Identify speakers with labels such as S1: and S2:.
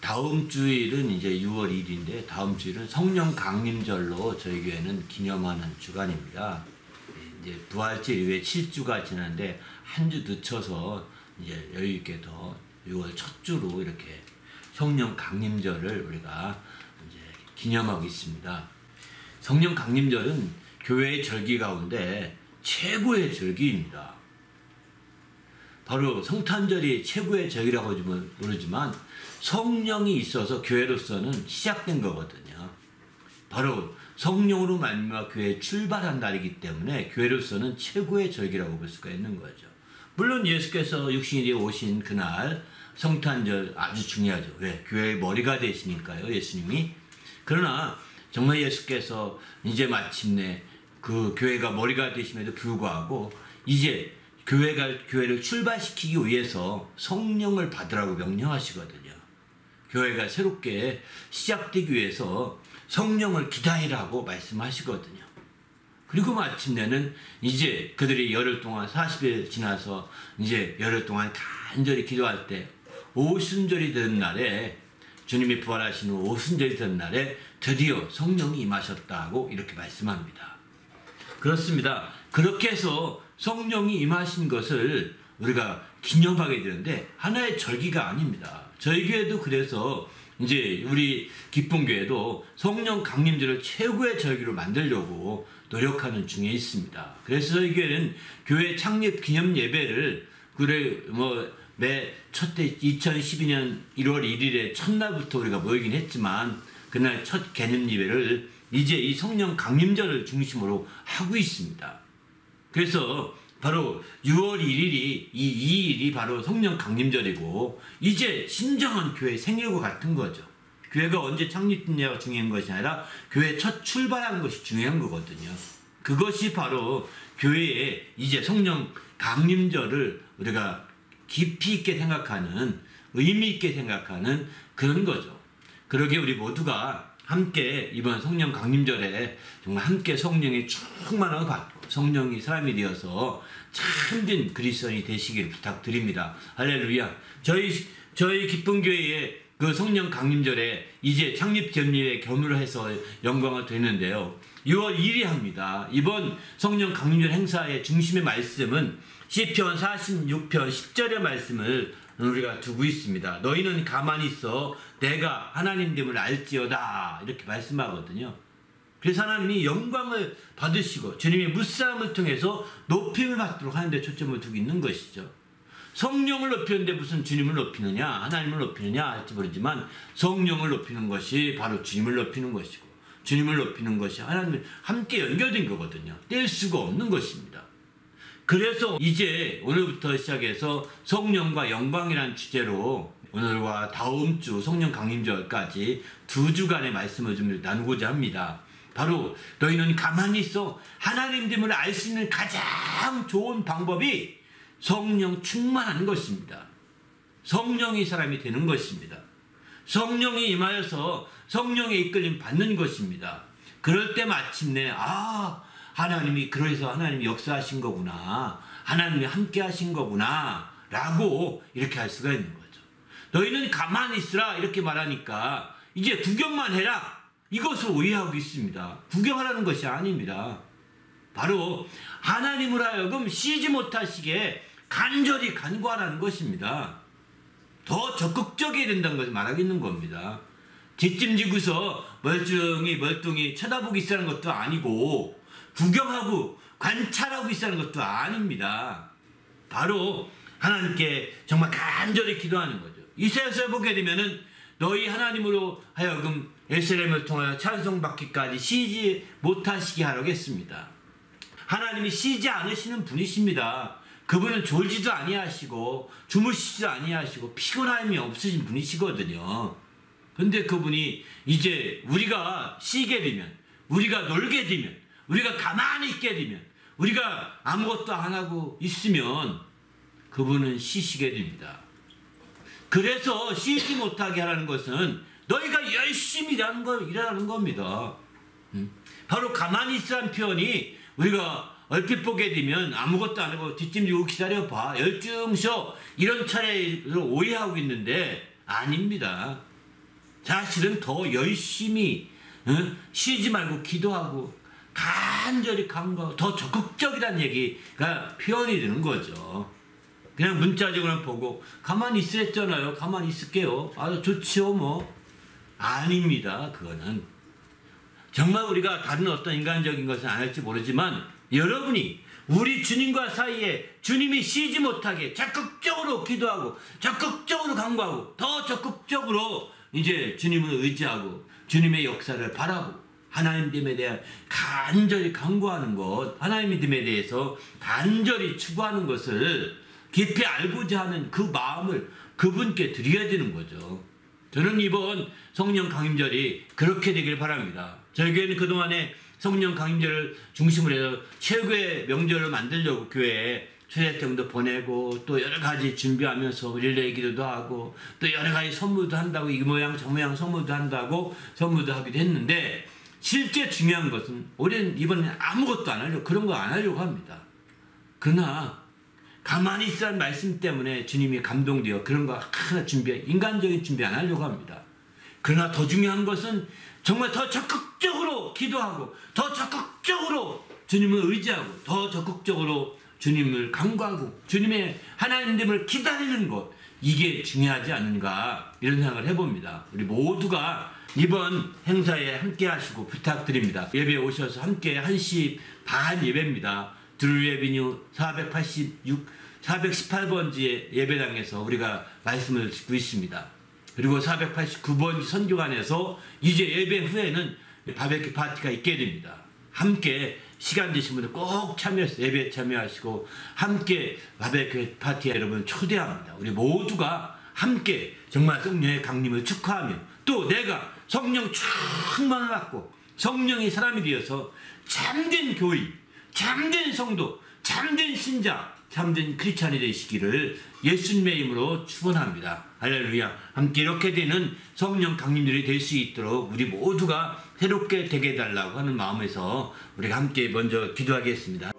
S1: 다음 주일은 이제 6월 1일인데 다음 주일은 성령 강림절로 저희 교회는 기념하는 주간입니다. 이제 부활절 이후에 7주가 지났는데 한 주 늦춰서 이제 여유 있게 더 6월 첫 주로 이렇게 성령 강림절을 우리가 이제 기념하고 있습니다. 성령 강림절은 교회의 절기 가운데 최고의 절기입니다. 바로 성탄절이 최고의 절기라고 모르지만 성령이 있어서 교회로서는 시작된 거거든요. 바로 성령으로 말미암아 교회에 출발한 날이기 때문에 교회로서는 최고의 절기라고 볼 수가 있는 거죠. 물론 예수께서 육신이 되어 오신 그날 성탄절 아주 중요하죠. 왜? 교회의 머리가 되시니까요, 예수님이. 그러나 정말 예수께서 이제 마침내 그 교회가 머리가 되심에도 불구하고 이제 교회를 출발시키기 위해서 성령을 받으라고 명령하시거든요. 교회가 새롭게 시작되기 위해서 성령을 기다리라고 말씀하시거든요. 그리고 마침내는 이제 그들이 열흘 동안 40일 지나서 이제 열흘 동안 간절히 기도할 때 오순절이 되는 날에 주님이 부활하신 후 오순절이 되는 날에 드디어 성령이 임하셨다고 이렇게 말씀합니다. 그렇습니다. 그렇게 해서 성령이 임하신 것을 우리가 기념하게 되는데 하나의 절기가 아닙니다. 저희 교회도 그래서 이제 우리 기쁨교회도 성령 강림절을 최고의 절기로 만들려고 노력하는 중에 있습니다. 그래서 저희 교회는 교회 창립 기념 예배를 매 첫째 2012년 1월 1일에 첫날부터 우리가 모이긴 했지만 그날 첫 개념 예배를 이제 이 성령 강림절을 중심으로 하고 있습니다. 그래서 바로 6월 1일이 이 일이 바로 성령 강림절이고 이제 신정한 교회 생일과 같은 거죠. 교회가 언제 창립됐냐가 중요한 것이 아니라 교회 첫 출발하는 것이 중요한 거거든요. 그것이 바로 교회의 이제 성령 강림절을 우리가 깊이 있게 생각하는 의미 있게 생각하는 그런 거죠. 그러게 우리 모두가 함께 이번 성령 강림절에 정말 함께 성령의 충만함을 받고 성령이 사람이 되어서 참된 그리스도인이 되시길 부탁드립니다. 할렐루야. 저희 기쁨교회의 그 성령 강림절에 이제 창립 기념일에 겸유를 해서 영광을 드리는데요. 6월 1일에 합니다. 이번 성령 강림절 행사의 중심의 말씀은 시편 46편 10절의 말씀을 우리가 두고 있습니다. 너희는 가만히 있어 내가 하나님됨을 알지어다 이렇게 말씀하거든요. 그래서 하나님이 영광을 받으시고 주님의 무사함을 통해서 높임을 받도록 하는 데 초점을 두고 있는 것이죠. 성령을 높이는데 무슨 주님을 높이느냐 하나님을 높이느냐 할지 모르지만 성령을 높이는 것이 바로 주님을 높이는 것이고 주님을 높이는 것이 하나님을 함께 연결된 거거든요. 뗄 수가 없는 것입니다. 그래서 이제 오늘부터 시작해서 성령과 영광이라는 주제로 오늘과 다음 주 성령 강림절까지 2주간의 말씀을 좀 나누고자 합니다. 바로 너희는 가만히 있어 하나님됨을 알 수 있는 가장 좋은 방법이 성령 충만하는 것입니다. 성령이 사람이 되는 것입니다. 성령이 임하여서 성령의 이끌림 받는 것입니다. 그럴 때 마침내 하나님이 그래서 하나님이 역사하신 거구나. 하나님이 함께 하신 거구나. 라고 이렇게 할 수가 있는 거죠. 너희는 가만히 있으라 이렇게 말하니까 이제 구경만 해라. 이것을 오해하고 있습니다. 구경하라는 것이 아닙니다. 바로 하나님으로 하여금 쉬지 못하시게 간절히 간구하라는 것입니다. 더 적극적이어야 된다는 것을 말하고 있는 겁니다. 뒷짐지고서 멀뚱히 쳐다보고 있으라는 것도 아니고 구경하고 관찰하고 있으라는 것도 아닙니다. 바로 하나님께 정말 간절히 기도하는 거죠. 이사야서에 보게 되면은 너희 하나님으로 하여금 예루살렘을 통하여 찬송받기까지 쉬지 못하시게 하라고 했습니다. 하나님이 쉬지 않으시는 분이십니다. 그분은 졸지도 아니하시고 주무시지도 아니하시고 피곤함이 없으신 분이시거든요. 근데 그분이 이제 우리가 쉬게 되면 우리가 놀게 되면 우리가 가만히 있게 되면 우리가 아무것도 안 하고 있으면 그분은 쉬시게 됩니다. 그래서 쉬지 못하게 하라는 것은 너희가 열심히 일하는 겁니다. 바로 가만히 있으라는 표현이 우리가 얼핏 보게 되면 아무것도 안 하고 뒷짐지고 기다려봐 열중 쉬어 이런 차례로 오해하고 있는데 아닙니다. 사실은 더 열심히 쉬지 말고 기도하고 간절히 간구하고 더 적극적이라는 얘기가 표현이 되는 거죠. 그냥 문자적으로 보고 가만히 있으랬잖아요. 가만히 있을게요. 아, 좋지요 뭐. 아닙니다. 그거는 정말 우리가 다른 어떤 인간적인 것은 안 할지 모르지만 여러분이 우리 주님과 사이에 주님이 쉬지 못하게 적극적으로 기도하고 적극적으로 간구하고 더 적극적으로 이제 주님을 의지하고 주님의 역사를 바라고 하나님됨에 대한 간절히 간구하는 것, 하나님됨에 대해서 간절히 추구하는 것을 깊이 알고자 하는 그 마음을 그분께 드려야 되는 거죠. 저는 이번 성령 강림절이 그렇게 되길 바랍니다. 저희 교회는 그동안에 성령 강림절을 중심으로 해서 최고의 명절을 만들려고 교회에 초대장도 보내고 또 여러 가지 준비하면서 릴레이 기도도 하고 또 여러 가지 선물도 한다고 이 모양 저 모양 선물도 한다고 선물도 하기도 했는데 실제 중요한 것은 우리는 이번에 아무것도 안 하려고 그런 거 안 하려고 합니다. 그러나 가만히 있으라는 말씀 때문에 주님이 감동되어 그런 거 하나 인간적인 준비 안 하려고 합니다. 그러나 더 중요한 것은 정말 더 적극적으로 기도하고 더 적극적으로 주님을 의지하고 더 적극적으로 주님을 간구하고 주님의 하나님됨을 기다리는 것, 이게 중요하지 않은가 이런 생각을 해봅니다. 우리 모두가 이번 행사에 함께 하시고 부탁드립니다. 예배에 오셔서 함께 1시 반 예배입니다. 드루에비뉴 418번지의 예배당에서 우리가 말씀을 듣고 있습니다. 그리고 489번지 선교관에서 이제 예배 후에는 바베큐 파티가 있게 됩니다. 함께 시간 되신 분들 꼭 참여해서 예배에 참여하시고 함께 바베큐 파티에 여러분 초대합니다. 우리 모두가 함께 정말 성령의 강림을 축하하며 또 내가 성령 충만을 받고 성령이 사람이 되어서 참된 교인, 참된 성도, 참된 신자, 참된 크리스찬이 되시기를 예수님의 이름으로 축원합니다. 할렐루야. 함께 이렇게 되는 성령 강림들이 될 수 있도록 우리 모두가 새롭게 되게 해달라고 하는 마음에서 우리가 함께 먼저 기도하겠습니다.